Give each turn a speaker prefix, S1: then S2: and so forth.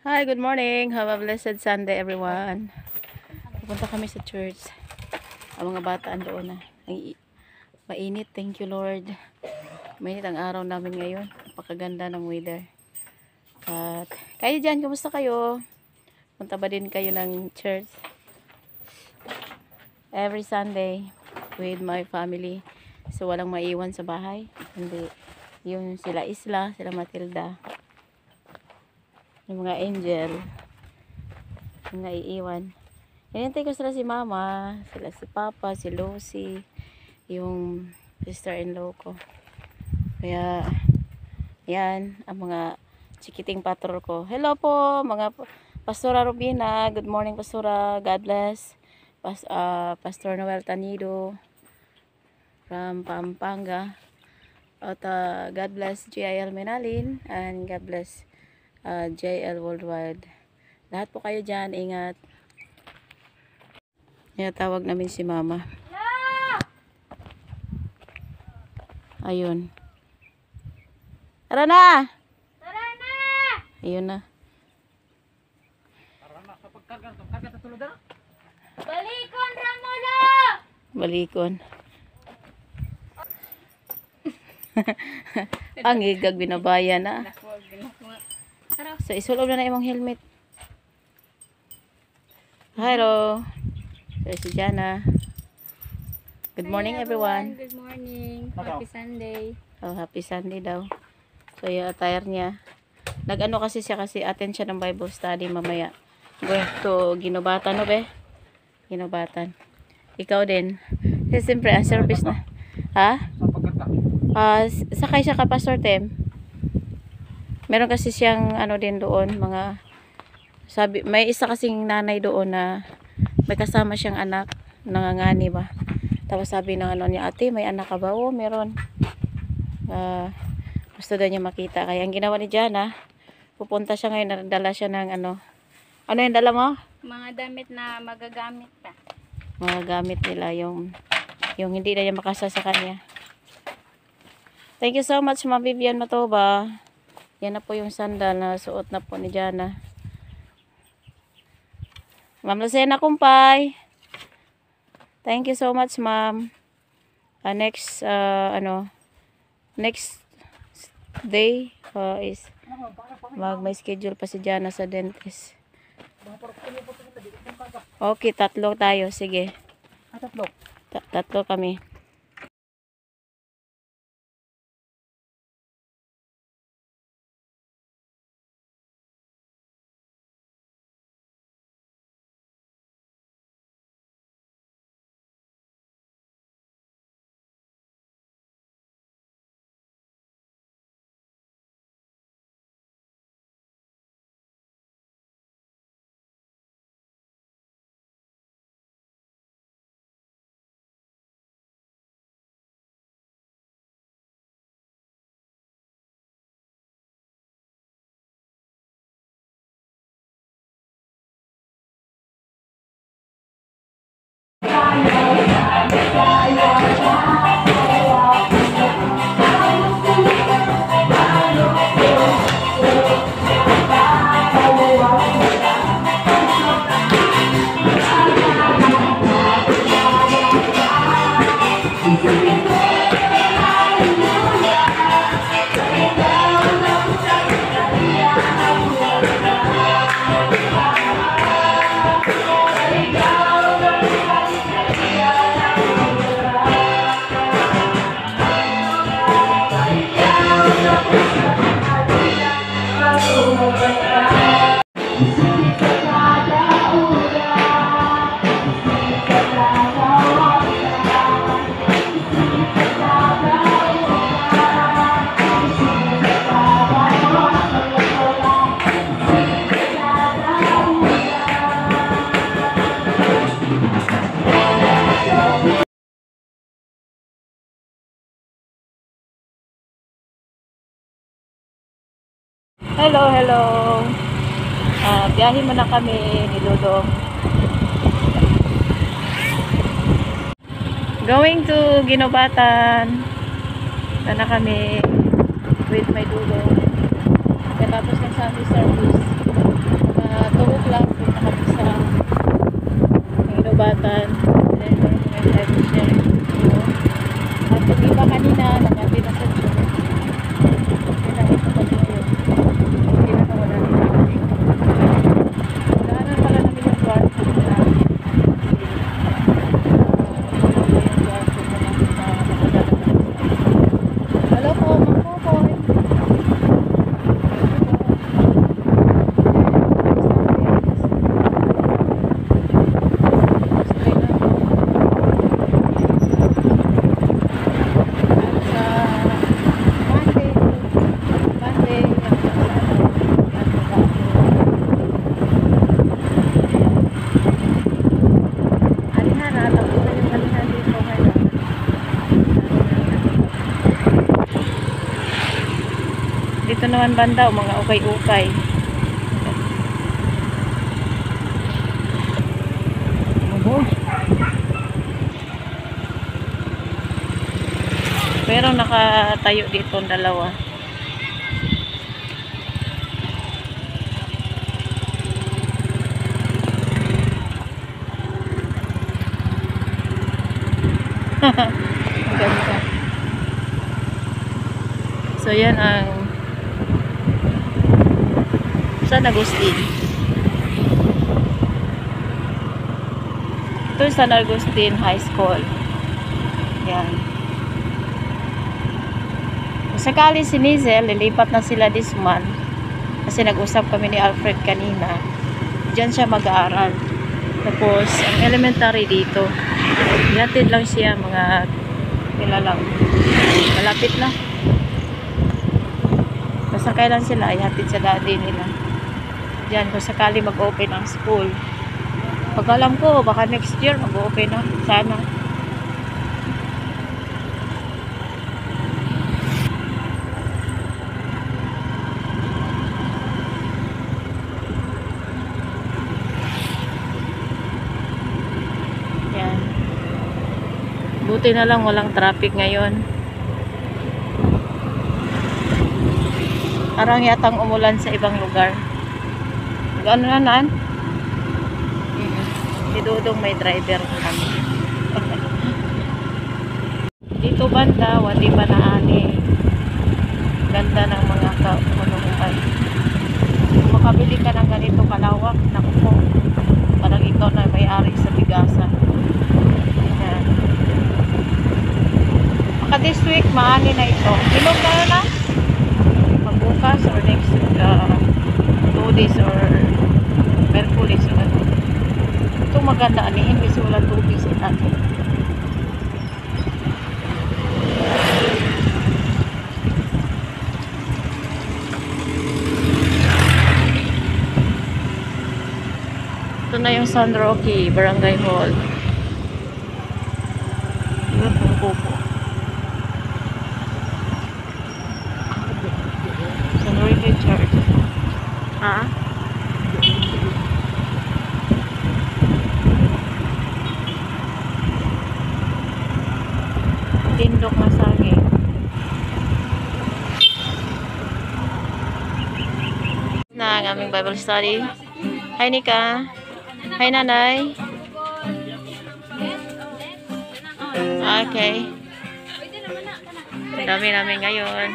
S1: Hi, good morning. Have a blessed Sunday, everyone. Pupunta kami sa church. Ang mga bata doon na. Mainit. Thank you, Lord. Mainit ang araw namin ngayon. Napakaganda ng weather. At kayo dyan, kumusta kayo? Punta ba din kayo ng church? Every Sunday with my family. So, walang maiwan sa bahay. Hindi. Yung sila Isla, sila Matilda. Yung mga angel. Yung naiiwan. Hinintay ko sila si Mama, sila si Papa, si Lucy, yung sister-in-law ko. Kaya, yan, ang mga chikiting patrol ko. Hello po, mga Pastora Rubina. Good morning, Pastora. God bless. Pastor Noel Tanido from Pampanga. At God bless JIL Menalin and God bless JL Worldwide. Lahat po kayo dyan, ingat. Tawag namin si Mama. Ayun. Tara na!
S2: Tara na!
S1: Ayun na.
S2: Balikon, Ramulo!
S1: Balikon. Ang higag binabayan na. So, isulob na imong helmet. Hello. So, si Jana. Good morning, everyone.
S2: Good morning. Happy Sunday.
S1: Oh, happy Sunday daw. So, yung attire niya. Nag-ano kasi siya kasi attend siya ng Bible study mamaya. Going to Ginobatan, no be? Ginobatan. Ikaw din. Kasi siyempre, ang service na. Ha? Sakay siya ka Pastor Tem. Meron kasi siyang ano din doon, mga sabi, may isa kasing nanay doon na may kasama siyang anak, nangangani ba. Tapos sabi ng ano niya, ate, may anak ka ba? Oo, meron. Gusto daw niya makita. Kaya ang ginawa ni Jana, pupunta siya ngayon, dala siya ng ano. Ano yung dala mo?
S2: Mga damit na magagamit pa.
S1: Mga gamit nila, yung hindi na niya makasa sa kanya. Thank you so much, Ma'am Vivian Matoba. Yan na po yung sandal na suot na po ni Jana. Ma'am Lucena Kumpay. Thank you so much, Ma'am. Next day is may schedule pa si Jana sa dentist. Okay, 3 tayo. Sige. 3 kami. Hello. Biyahe muna kami ni Dudong. Going to Ginobatan. Sana kami with my Dudong. Katapos ng Sunday service. 2 o'clock punta kami sa Inubatan. Then may time sharing. At yung iba kanina, nagabi na sa church. Pinakita ko nyo yun. Hindi na nawala ng traffic. Daanan pala namin yung kwarto na hello po, Mangkokoy. Dito naman banda, mga ukay-ukay. Pero nakatayo dito ang dalawa. Ganda. So yan ang San Agustin. Ito yung San Agustin High School. Yan. Kung sakali si Nizel, lilipat na sila this month. Kasi nag-usap kami ni Alfred kanina. Diyan siya mag-aaral. Tapos, ang elementary dito. Ihatid lang siya mga lang. Malapit na. Masakay lang sila. Ihatid sa daddy nila. Diyan, kung sakali mag-open ang school. Pag alam ko, baka next year mag-open na. Sana. Yan. Buti na lang walang traffic ngayon. Parang yatang umulan sa ibang lugar. Ano na naan? Si Dudong may driver kami. Dito banda, wali pa na ani. Ganda ng mga kapunuan. Makabili ka ng ganito kalawak, naku po. Parang ito na may-ari sa bigasan. Yan. Maka this week, maani na ito. Ilog na na? Magbukas or next week, 2 days or Merkulis or ano. Ito maganda anihin kasi wala tubig sa natin. Ito na yung San Roque Barangay Hall. Yun yung kuko. San Roque Church. Ah? Tindok na saging. Na ang aming Bible study. Hi Nika. Hi Nanay. Okay. Dami namin ngayon.